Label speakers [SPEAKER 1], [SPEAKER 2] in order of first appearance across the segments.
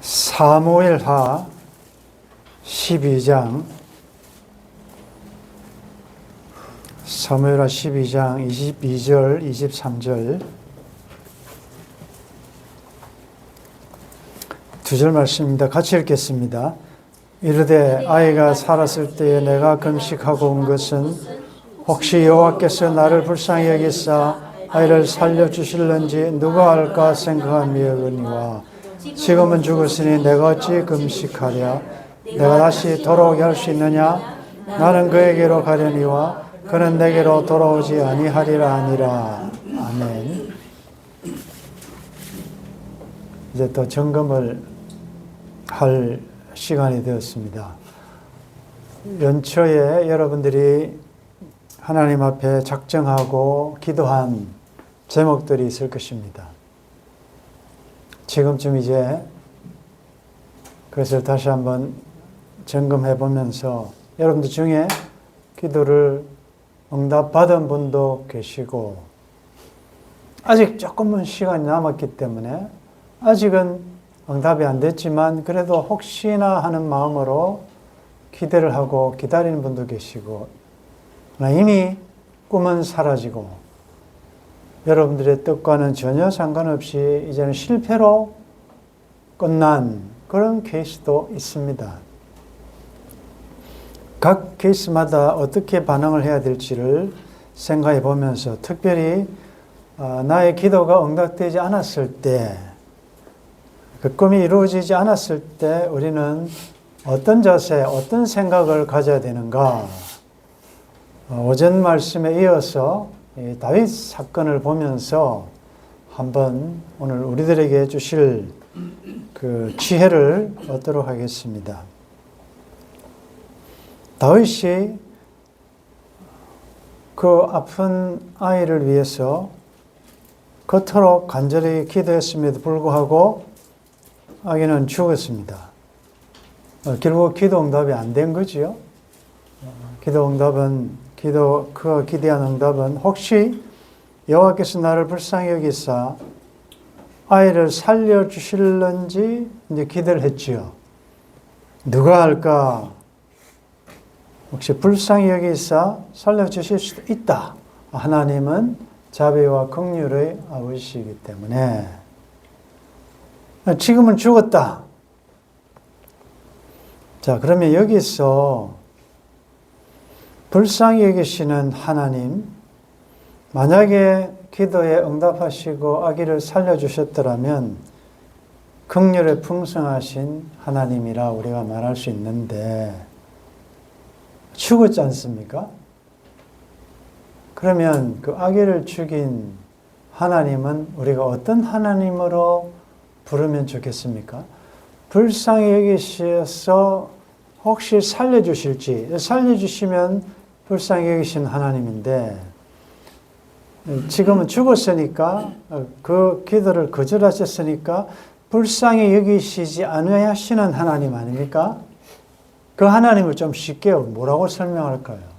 [SPEAKER 1] 사무엘하 12장 22절 23절 두 절 말씀입니다. 같이 읽겠습니다. 이르되 아이가 살았을 때에 내가 금식하고 온 것은 혹시 여호와께서 나를 불쌍히 여기사 아이를 살려주실런지 누가 알까 생각하며거니와 지금은 죽었으니 내가 어찌 금식하랴. 내가 다시 돌아오게 할 수 있느냐. 나는 그에게로 가려니와 그는 내게로 돌아오지 아니하리라 하니라. 아멘. 이제 또 점검을 할 시간이 되었습니다. 연초에 여러분들이 하나님 앞에 작정하고 기도한 제목들이 있을 것입니다. 지금쯤 이제 그것을 다시 한번 점검해 보면서 여러분들 중에 기도를 응답받은 분도 계시고 아직 조금은 시간이 남았기 때문에 아직은 응답이 안 됐지만 그래도 혹시나 하는 마음으로 기대를 하고 기다리는 분도 계시고 이미 꿈은 사라지고 여러분들의 뜻과는 전혀 상관없이 이제는 실패로 끝난 그런 케이스도 있습니다. 각 케이스마다 어떻게 반응을 해야 될지를 생각해 보면서 특별히 나의 기도가 응답되지 않았을 때, 그 꿈이 이루어지지 않았을 때 우리는 어떤 자세, 어떤 생각을 가져야 되는가? 오전 말씀에 이어서 다윗 사건을 보면서 한번 오늘 우리들에게 주실 그 지혜를 얻도록 하겠습니다. 다윗이 그 아픈 아이를 위해서 그토록 간절히 기도했음에도 불구하고 아기는 죽었습니다. 결국 기도 응답이 안 된 거지요. 그가 기대한 응답은 혹시 여호와께서 나를 불쌍히 여기사 아이를 살려주실런지 이제 기대를 했지요. 누가 할까? 혹시 불쌍히 여기사 살려주실 수도 있다. 하나님은 자비와 긍휼의 아버지이기 때문에. 지금은 죽었다. 자, 그러면 여기서 불쌍히 여기시는 하나님, 만약에 기도에 응답하시고 아기를 살려주셨더라면 긍휼에 풍성하신 하나님이라 우리가 말할 수 있는데 죽었지 않습니까? 그러면 그 아기를 죽인 하나님은 우리가 어떤 하나님으로 부르면 좋겠습니까? 불쌍히 여기셔서 혹시 살려주시면 불쌍히 여기신 하나님인데 지금은 죽었으니까 그 기도를 거절하셨으니까 불쌍히 여기시지 않으시는 하나님 아닙니까? 그 하나님을 좀 쉽게 뭐라고 설명할까요?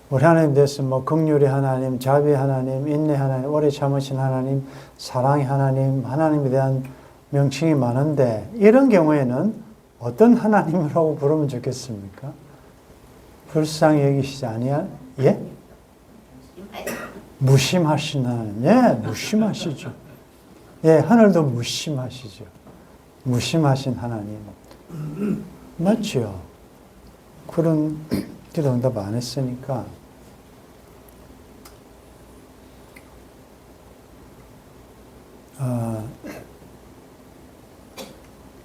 [SPEAKER 1] 우리 하나님 대해서 긍휼의 하나님, 자비의 하나님, 인내 하나님, 오래 참으신 하나님, 사랑의 하나님, 하나님에 대한 명칭이 많은데 이런 경우에는 어떤 하나님이라고 부르면 좋겠습니까? 불쌍히 여기시지 아니하? 예? 무심하신 하나님. 예, 무심하시죠. 예, 하늘도 무심하시죠. 무심하신 하나님. 맞죠? 그런 기도 응답 안 했으니까.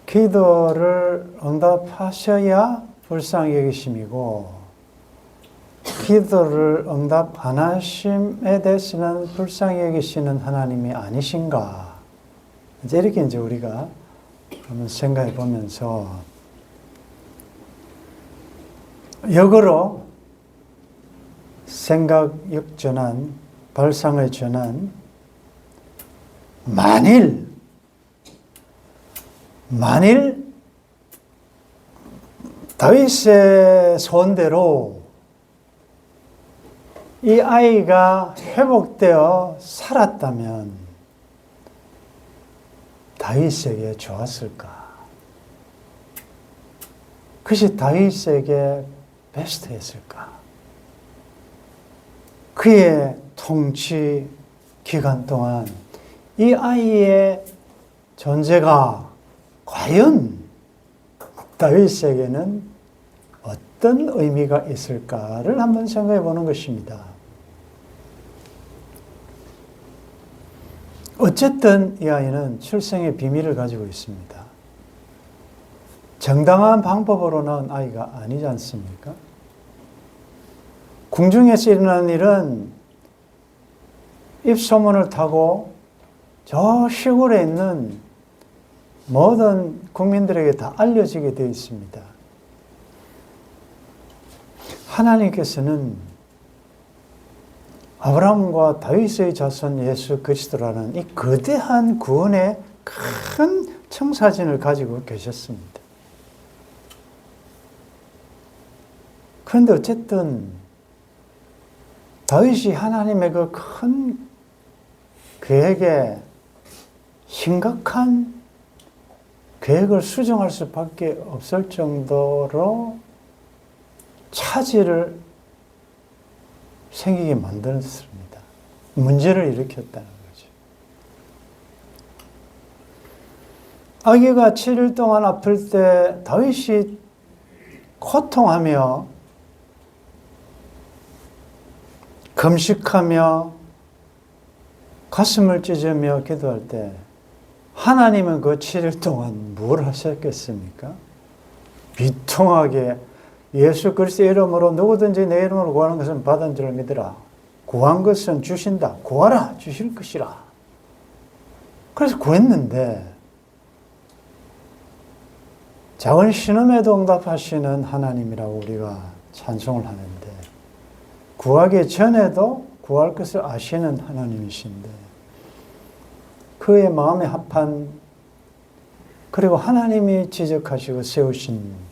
[SPEAKER 1] 기도를 응답하셔야 불쌍히 여기심이고 기도를 응답 안 하심에 대해서는 불쌍히 여기시는 하나님이 아니신가. 이렇게 우리가 한번 생각해 보면서 역으로 생각 역전환, 발상의 전환, 만일 다윗의 소원대로 이 아이가 회복되어 살았다면 다윗에게 좋았을까? 그것이 다윗에게 베스트였을까? 그의 통치 기간 동안 이 아이의 존재가 과연 다윗에게는 어떤 의미가 있을까를 한번 생각해 보는 것입니다. 어쨌든 이 아이는 출생의 비밀을 가지고 있습니다. 정당한 방법으로 낳은 아이가 아니지 않습니까? 궁중에서 일어나는 일은 입소문을 타고 저 시골에 있는 모든 국민들에게 다 알려지게 되어 있습니다. 하나님께서는 아브라함과 다윗의 자손 예수 그리스도라는 이 거대한 구원의 큰 청사진을 가지고 계셨습니다. 그런데 어쨌든 다윗이 하나님의 그 큰 계획에 심각한 계획을 수정할 수밖에 없을 정도로 차질을 생기게 만들었습니다. 문제를 일으켰다는 거죠. 아기가 7일 동안 아플 때 다윗이 고통하며 금식하며 가슴을 찢으며 기도할 때 하나님은 그 7일 동안 뭘 하셨겠습니까? 비통하게 예수 그리스도의 이름으로 누구든지 내 이름으로 구하는 것은 받은 줄 믿으라. 구한 것은 주신다. 구하라. 주실 것이라. 그래서 구했는데 작은 신음에도 응답하시는 하나님이라고 우리가 찬송을 하는데 구하기 전에도 구할 것을 아시는 하나님이신데 그의 마음에 합한 그리고 하나님이 지적하시고 세우신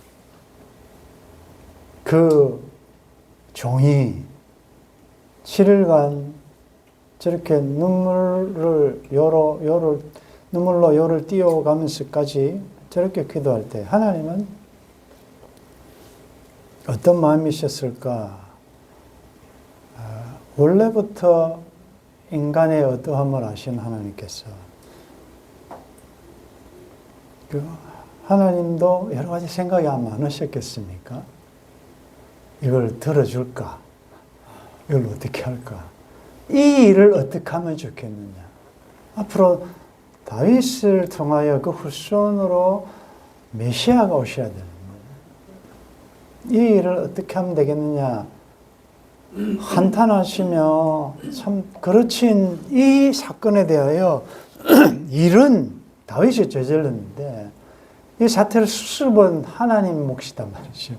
[SPEAKER 1] 그 종이 7일간 저렇게 눈물로 요를 띄워가면서까지 저렇게 기도할 때 하나님은 어떤 마음이셨을까? 원래부터 인간의 어떠함을 아시는 하나님께서 하나님도 여러 가지 생각이 아마 많으셨겠습니까? 이걸 들어줄까? 이걸 어떻게 할까? 이 일을 어떻게 하면 좋겠느냐? 앞으로 다윗을 통하여 그 후손으로 메시아가 오셔야 되는 거예요. 이 일을 어떻게 하면 되겠느냐? 한탄하시며 참 거르친 이 사건에 대하여 일은 다윗이 저질렀는데 이 사태를 수습은 하나님 몫이단 말이죠.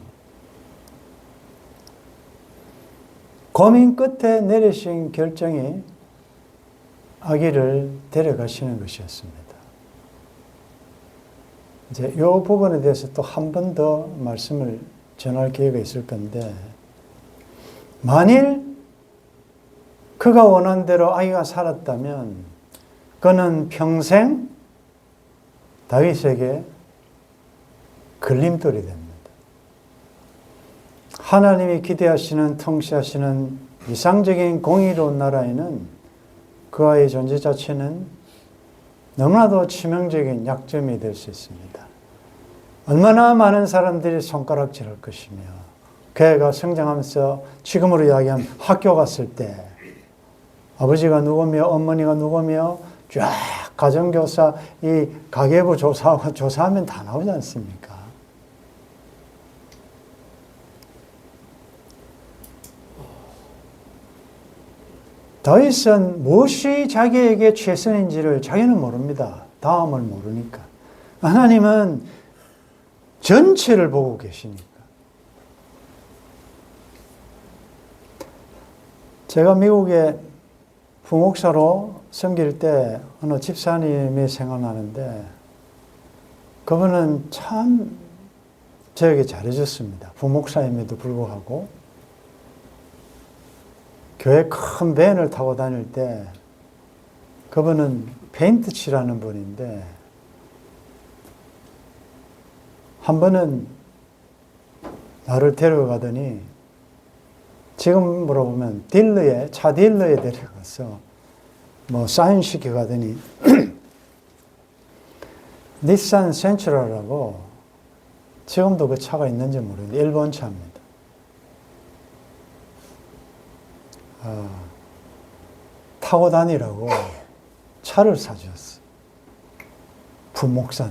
[SPEAKER 1] 고민 끝에 내리신 결정이 아기를 데려가시는 것이었습니다. 이제 이 부분에 대해서 또 한 번 더 말씀을 전할 기회가 있을 건데 만일 그가 원한 대로 아이가 살았다면 그는 평생 다윗에게 걸림돌이 됩니다. 하나님이 기대하시는 통치하시는 이상적인 공의로운 나라에는 그 아이의 존재 자체는 너무나도 치명적인 약점이 될 수 있습니다. 얼마나 많은 사람들이 손가락질할 것이며 걔가 성장하면서 지금으로 이야기하면 학교 갔을 때 아버지가 누구며 어머니가 누구며 쫙 가정교사 이 가계부 조사하면 다 나오지 않습니까? 다윗은 무엇이 자기에게 최선인지를 자기는 모릅니다. 다음을 모르니까. 하나님은 전체를 보고 계시니까. 제가 미국에 부목사로 섬길 때 어느 집사님이 생각나는데 그분은 참 저에게 잘해줬습니다. 부목사임에도 불구하고 교회 큰 밴을 타고 다닐 때 그분은 페인트 칠하는 분인데 한 번은 나를 데려가더니 지금으로 보면 차 딜러에 데려가서 뭐 사인 시켜가더니 닛산 센트라라고 지금도 그 차가 있는지 모르겠는데 일본 차입니다. 타고 다니라고 차를 사주었어. 부목산.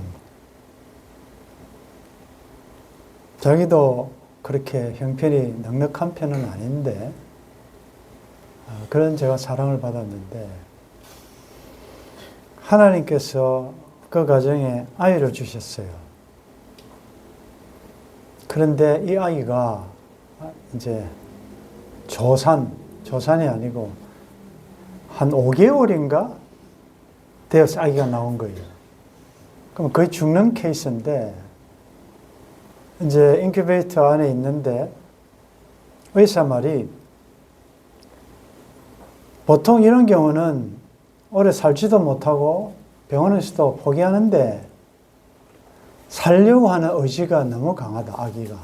[SPEAKER 1] 자기도 그렇게 형편이 넉넉한 편은 아닌데 그런 제가 사랑을 받았는데 하나님께서 그 가정에 아이를 주셨어요. 그런데 이 아이가 이제 조산이 아니고 한 5개월인가 되어서 아기가 나온 거예요. 그럼 거의 죽는 케이스인데 이제 인큐베이터 안에 있는데 의사 말이 보통 이런 경우는 오래 살지도 못하고 병원에서도 포기하는데 살려고 하는 의지가 너무 강하다, 아기가.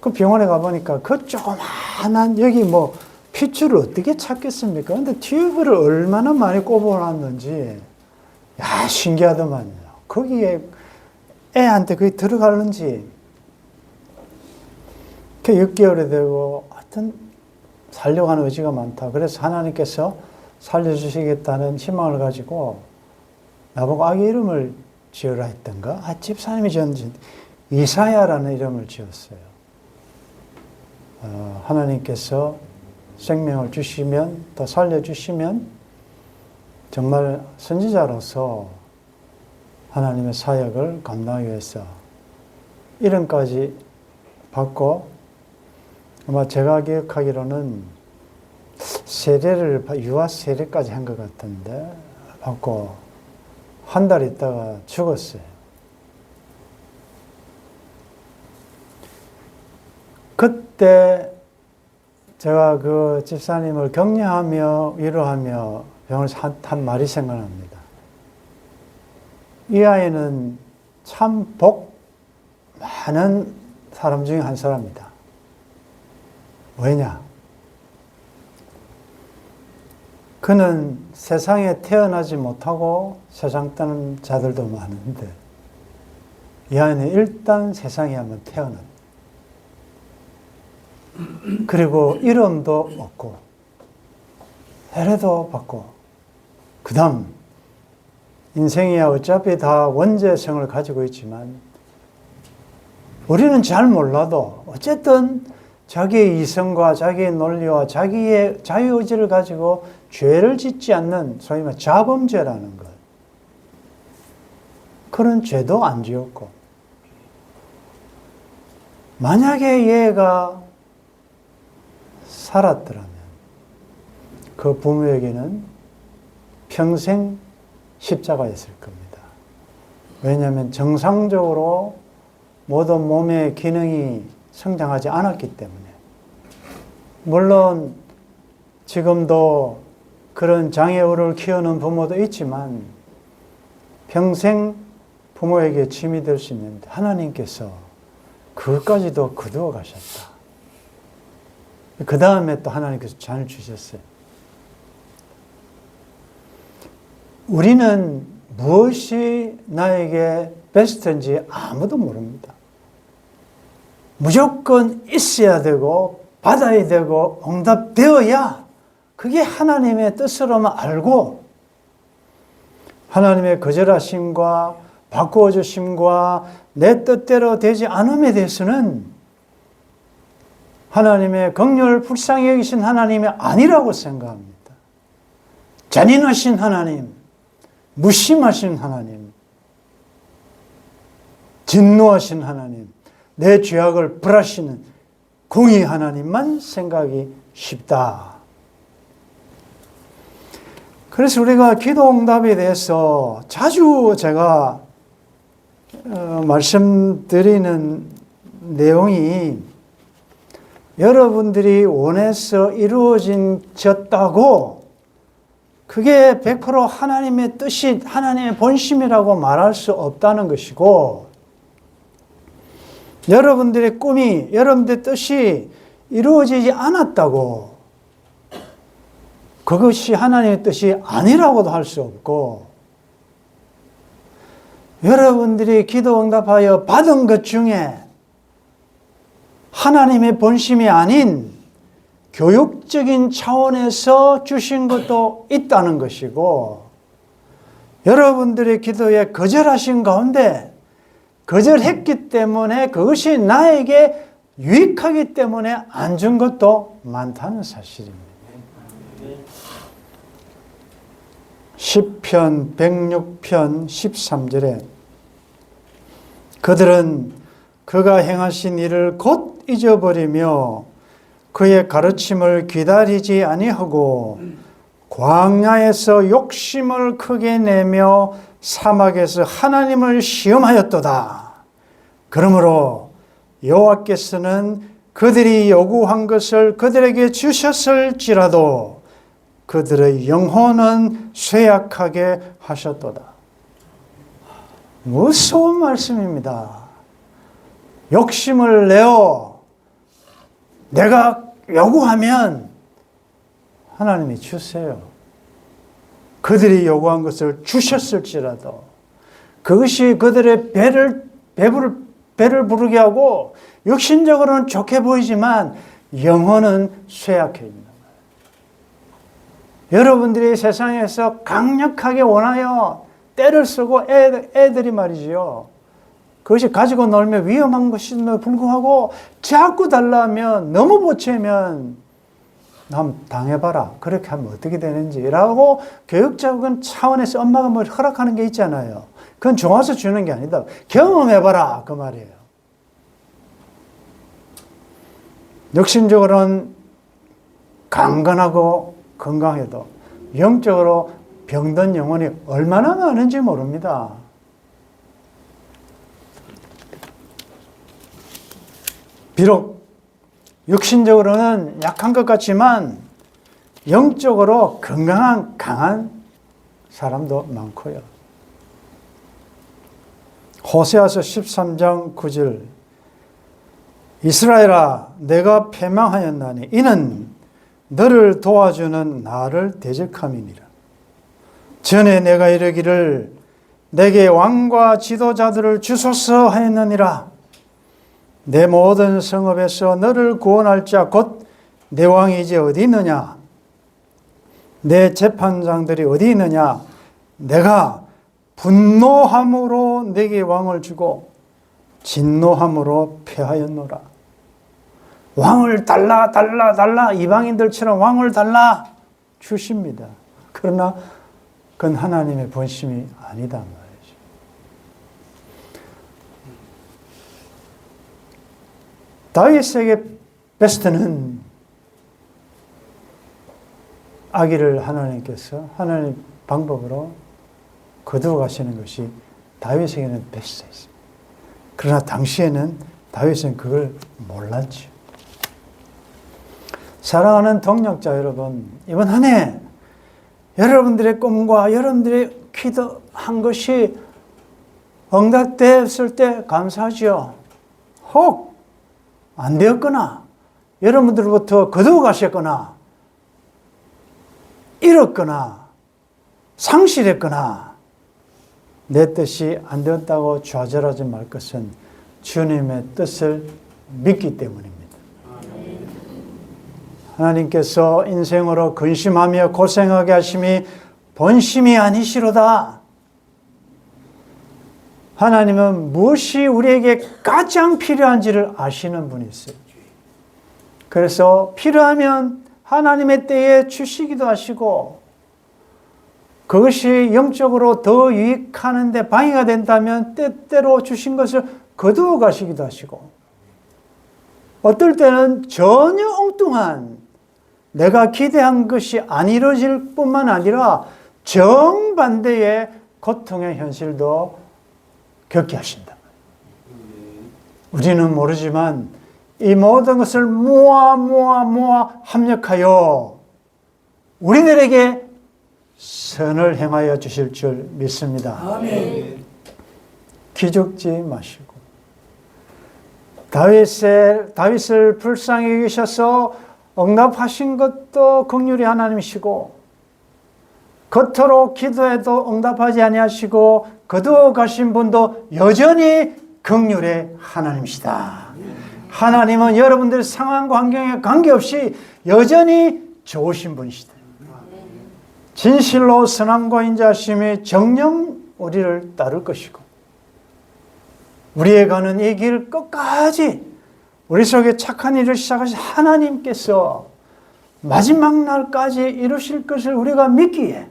[SPEAKER 1] 그 병원에 가보니까 그 조그만한 여기 뭐 핏줄을 어떻게 찾겠습니까? 근데 튜브를 얼마나 많이 꼽아놨는지 야 신기하더만요. 거기에 애한테 그게 들어가는지 6개월이 되고 하여튼 살려고 하는 의지가 많다. 그래서 하나님께서 살려주시겠다는 희망을 가지고 나보고 아기 이름을 지으라 했던가? 집사님이 지었는지 이사야라는 이름을 지었어요. 하나님께서 생명을 주시면 또 살려주시면 정말 선지자로서 하나님의 사역을 감당하기 위해서 이름까지 받고 아마 제가 기억하기로는 세례를 유아 세례까지 한 것 같은데 받고 한 달 있다가 죽었어요. 그때 제가 그 집사님을 격려하며 위로하며 병원에서 한 말이 생각납니다. 이 아이는 참 복 많은 사람 중에 한 사람이다. 왜냐? 그는 세상에 태어나지 못하고 세상 떠난 자들도 많은데 이 아이는 일단 세상에 한번 태어났다. 그리고 이름도 없고 세례도 받고 그 다음 인생이야 어차피 다 원죄성을 가지고 있지만 우리는 잘 몰라도 어쨌든 자기의 이성과 자기의 논리와 자기의 자유의지를 가지고 죄를 짓지 않는 소위 말해 자범죄라는 것. 그런 죄도 안 지었고 만약에 얘가 살았더라면 그 부모에게는 평생 십자가였을 겁니다. 왜냐하면 정상적으로 모든 몸의 기능이 성장하지 않았기 때문에. 물론 지금도 그런 장애우를 키우는 부모도 있지만 평생 부모에게 짐이 될 수 있는데 하나님께서 그것까지도 거두어 가셨다. 그 다음에 또 하나님께서 잔을 주셨어요. 우리는 무엇이 나에게 베스트인지 아무도 모릅니다. 무조건 있어야 되고 받아야 되고 응답되어야 그게 하나님의 뜻으로만 알고 하나님의 거절하심과 바꾸어 주심과 내 뜻대로 되지 않음에 대해서는 하나님의 긍휼을 불쌍히 여기신 하나님이 아니라고 생각합니다. 잔인하신 하나님, 무심하신 하나님, 진노하신 하나님, 내 죄악을 벌하시는 공의 하나님만 생각이 쉽다. 그래서 우리가 기도 응답에 대해서 자주 제가 말씀드리는 내용이 여러분들이 원해서 이루어졌다고 그게 100% 하나님의 뜻이 하나님의 본심이라고 말할 수 없다는 것이고 여러분들의 꿈이, 여러분들의 뜻이 이루어지지 않았다고 그것이 하나님의 뜻이 아니라고도 할 수 없고, 여러분들이 기도 응답하여 받은 것 중에 하나님의 본심이 아닌 교육적인 차원에서 주신 것도 있다는 것이고, 여러분들의 기도에 거절하신 가운데 거절했기 때문에 그것이 나에게 유익하기 때문에 안 준 것도 많다는 사실입니다. 시편 106편 13절에 그들은 그가 행하신 일을 곧 잊어버리며 그의 가르침을 기다리지 아니하고 광야에서 욕심을 크게 내며 사막에서 하나님을 시험하였도다. 그러므로 여호와께서는 그들이 요구한 것을 그들에게 주셨을지라도 그들의 영혼은 쇠약하게 하셨도다. 무서운 말씀입니다. 욕심을 내어 내가 요구하면 하나님이 주세요. 그들이 요구한 것을 주셨을지라도 그것이 그들의 배를 부르게 하고 육신적으로는 좋게 보이지만 영혼은 쇠약해 있는 거예요. 여러분들이 세상에서 강력하게 원하여 때를 쓰고 애들이 말이지요. 그것이 가지고 놀면 위험한 것임에도 불구하고 자꾸 달라하면 너무 보채면 남 당해봐라. 그렇게 하면 어떻게 되는지라고 교육적인 차원에서 엄마가 뭐 허락하는 게 있잖아요. 그건 좋아서 주는 게 아니다. 경험해봐라. 그 말이에요. 육신적으로는 강건하고 건강해도 영적으로 병든 영혼이 얼마나 많은지 모릅니다. 비록 육신적으로는 약한 것 같지만 영적으로 건강한 강한 사람도 많고요. 호세아서 13장 9절 이스라엘아 내가 패망하였나니 이는 너를 도와주는 나를 대적함이니라. 전에 내가 이르기를 내게 왕과 지도자들을 주소서 하였느니라. 내 모든 성읍에서 너를 구원할 자 곧 내 왕이 이제 어디 있느냐? 내 재판장들이 어디 있느냐? 내가 분노함으로 내게 왕을 주고 진노함으로 패하였노라. 왕을 달라 이방인들처럼 왕을 달라 주십니다. 그러나 그건 하나님의 본심이 아니다 말이죠. 다윗에게 베스트는 아기를 하나님께서 하나님 방법으로 거두어 가시는 것이 다윗에게는 베스트였습니다. 그러나 당시에는 다윗은 그걸 몰랐죠. 사랑하는 동역자 여러분, 이번 한 해 여러분들의 꿈과 여러분들의 기도한 것이 응답됐을 때 감사하죠. 혹 안 되었거나 여러분들로부터 거두어 가셨거나 잃었거나 상실했거나 내 뜻이 안 되었다고 좌절하지 말 것은 주님의 뜻을 믿기 때문입니다. 하나님께서 인생으로 근심하며 고생하게 하심이 본심이 아니시로다. 하나님은 무엇이 우리에게 가장 필요한지를 아시는 분이세요. 그래서 필요하면 하나님의 때에 주시기도 하시고 그것이 영적으로 더 유익하는 데 방해가 된다면 때때로 주신 것을 거두어 가시기도 하시고 어떨 때는 전혀 엉뚱한 내가 기대한 것이 안 이루어질 뿐만 아니라 정반대의 고통의 현실도 겪게 하신다. 우리는 모르지만 이 모든 것을 모아 합력하여 우리들에게 선을 행하여 주실 줄 믿습니다.
[SPEAKER 2] 아멘.
[SPEAKER 1] 기죽지 마시고 다윗을 불쌍히 여기셔서 응답하신 것도 긍휼히 하나님이시고, 겉으로 기도해도 응답하지 아니하시고 거두어 가신 분도 여전히 긍휼의 하나님이시다. 하나님은 여러분들 상황과 환경에 관계없이 여전히 좋으신 분이시다. 진실로 선함과 인자하심이 정녕 우리를 따를 것이고, 우리의 가는 이 길 끝까지 우리 속에 착한 일을 시작하신 하나님께서 마지막 날까지 이루실 것을 우리가 믿기에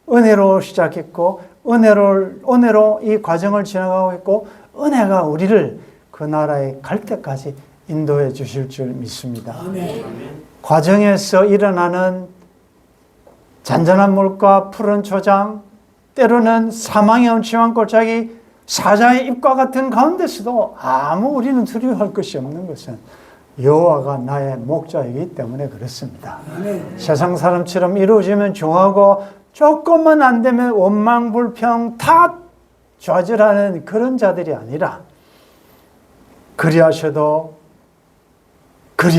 [SPEAKER 1] 은혜로 시작했고, 은혜로 이 과정을 지나가고 있고, 은혜가 우리를 그 나라에 갈 때까지 인도해 주실 줄 믿습니다. 아멘. 과정에서 일어나는 잔잔한 물과 푸른 초장, 때로는 사망의 음침한 골짜기, 사자의 입과 같은 가운데서도 아무 우리는 두려워할 것이 없는 것은 여호와가 나의 목자이기 때문에 그렇습니다. 아멘. 세상 사람처럼 이루어지면 좋아하고 조금만 안 되면 원망, 불평, 탓, 좌절하는 그런 자들이 아니라, 그리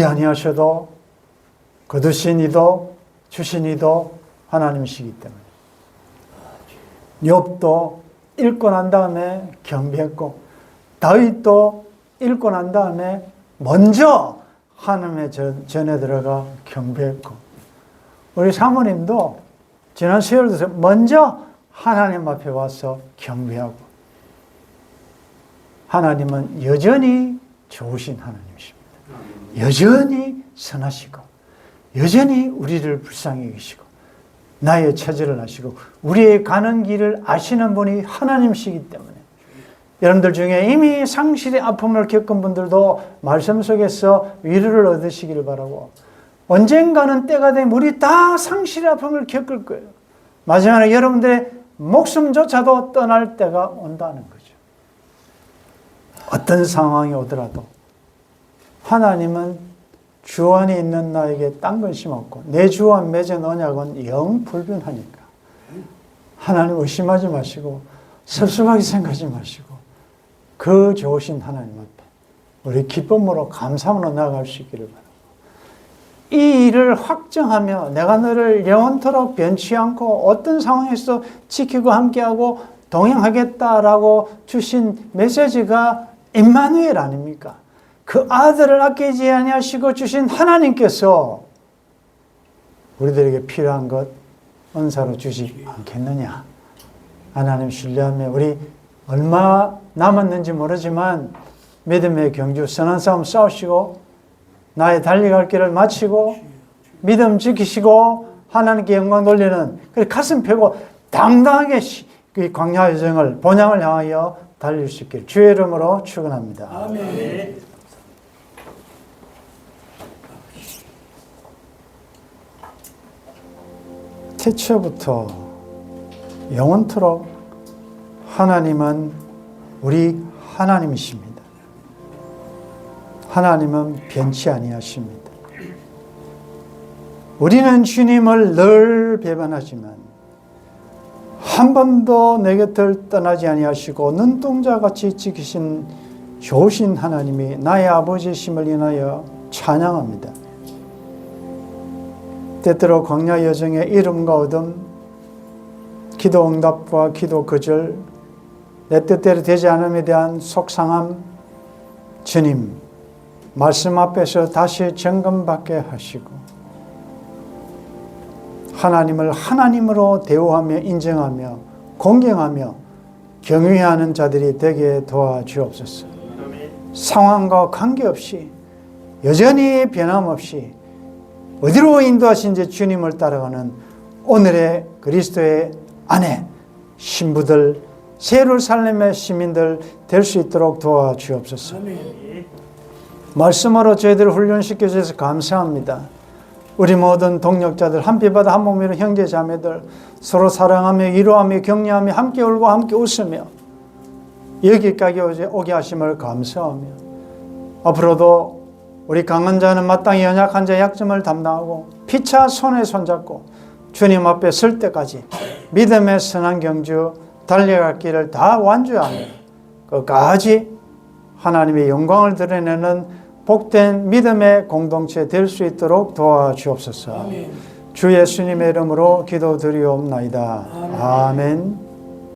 [SPEAKER 1] 아니하셔도 거두신 이도 주신 이도 하나님이시기 때문에. 욥도 읽고 난 다음에 경배했고, 다윗도 읽고 난 다음에 먼저 하나님의 전에 들어가 경배했고, 우리 사모님도 지난 세월도 먼저 하나님 앞에 와서 경배하고, 하나님은 여전히 좋으신 하나님이십니다. 여전히 선하시고, 여전히 우리를 불쌍히 여기시고, 나의 처지를 아시고, 우리의 가는 길을 아시는 분이 하나님이시기 때문에, 여러분들 중에 이미 상실의 아픔을 겪은 분들도 말씀 속에서 위로를 얻으시기를 바라고, 언젠가는 때가 되면 우리 다 상실의 아픔을 겪을 거예요. 마지막에 여러분들의 목숨조차도 떠날 때가 온다는 거죠. 어떤 상황이 오더라도 하나님은 주 안에 있는 나에게 딴 근심 없고, 내 주 안 맺은 언약은 영 불변하니까 하나님 의심하지 마시고 섭섭하게 생각하지 마시고 그 좋으신 하나님 앞에 우리 기쁨으로 감사함으로 나아갈 수 있기를 바랍니다. 이 일을 확정하며 내가 너를 영원토록 변치 않고 어떤 상황에서 지키고 함께하고 동행하겠다라고 주신 메시지가 임마누엘 아닙니까? 그 아들을 아끼지 아니하시고 주신 하나님께서 우리들에게 필요한 것 은사로 주지 않겠느냐. 하나님 신뢰하며 우리 얼마 남았는지 모르지만 믿음의 경주 선한 싸움 싸우시고 나의 달려갈 길을 마치고 믿음 지키시고 하나님께 영광 돌리는 가슴 펴고 당당하게 그 광야 여정을 본향을 향하여 달릴 수 있길 주의 이름으로 축원합니다. 아멘. 태초부터 영원토록 하나님은 우리 하나님이십니다. 하나님은 변치 아니하십니다. 우리는 주님을 늘 배반하지만 한 번도 내 곁을 떠나지 아니하시고 눈동자같이 지키신 좋으신 하나님이 나의 아버지심을 인하여 찬양합니다. 때때로 광야 여정의 이름과 어둠, 기도 응답과 기도 거절, 내 뜻대로 되지 않음에 대한 속상함, 주님 말씀 앞에서 다시 점검받게 하시고 하나님을 하나님으로 대우하며 인정하며 공경하며 경외하는 자들이 되게 도와주옵소서. 상황과 관계없이 여전히 변함없이 어디로 인도하신지 주님을 따라가는 오늘의 그리스도의 아내, 신부들, 새 예루살렘의 시민들 될 수 있도록 도와주옵소서. 말씀으로 저희들을 훈련시켜 주셔서 감사합니다. 우리 모든 동력자들, 한 피바다 한 몸이로 형제 자매들 서로 사랑하며 위로하며 격려하며 함께 울고 함께 웃으며 여기까지 오게 하심을 감사하며 앞으로도 우리 강한 자는 마땅히 연약한 자의 약점을 담당하고 피차 손에 손잡고 주님 앞에 설 때까지 믿음의 선한 경주 달려갈 길을 다 완주하며 끝까지 하나님의 영광을 드러내는 복된 믿음의 공동체 될 수 있도록 도와주옵소서.
[SPEAKER 2] 아멘.
[SPEAKER 1] 주 예수님의 이름으로 기도드리옵나이다. 아멘.